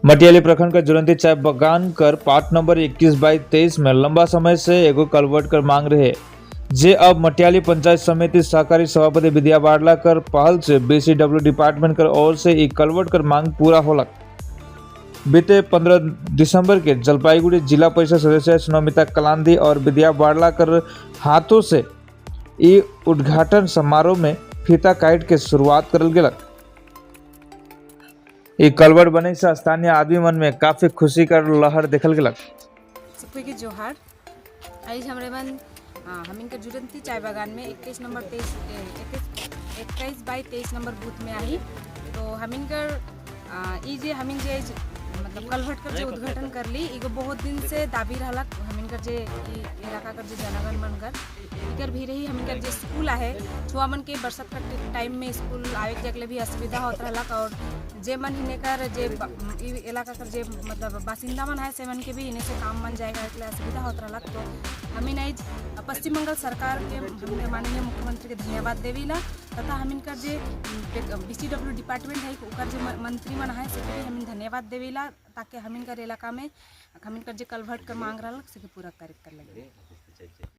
मटियाली प्रखंड का जुलंती चाय बगान कर पार्ट नंबर 21/23 में लंबा समय से एगो कलवर्ट कर मांग रहे जे अब मटियाली पंचायत समिति सहकारी सभापति विद्या बाड़ला कर पहल से BCW डिपार्टमेंट कर ओर से एक कलवर्ट कर मांग पूरा होलक। बीते 15 दिसंबर के जलपाईगुड़ी जिला परिषद सदस्य सुनमिता कलांदी और विद्या बाड़ला कर हाथों से ई उद्घाटन समारोह में फीता काट के शुरुआत करल गेलक। ये कलवर्ट बने से स्थानीय आदमी मन में काफी खुशी कर लहर देखल गेलक। सबके की जोहार। आज हमरे मन हमिनकर जुलंती चाय बागान में 21/23 नंबर बूथ में आई। तो हमिनकर ई जे हमिन जे मतलब कलवर्ट कर जे उद्घाटन कर ली एगो बहुत दिन से दाबी रहलक। हमिनकर जे इलाका कर जे जनगण मन कर इकर भी रही। हमिनकर जे स्कूल आहे छुआ मन के बरसात का टाइम में स्कूल आवे के जगले भी असुविधा होत रहलक और जे मन हिने कर जे इलाका कर जे मतलब बासिंदा मन है से मन के भी इन्हें से काम मन जाएगा इसलिए असुविधा होत रहलक। तो हमिन आज पश्चिम बंगाल सरकार के माननीय मुख्यमंत्री के धन्यवाद देवीला तथा हमिनकर जे BCW डिपार्टमेंट है ओकर जे मंत्री मन है से हमिन धन्यवाद देवीला ताकि हमिनकर इलाका में हमिनकर जे कलवर्ट कर मांग रहलक से पूरा करे कर लगे।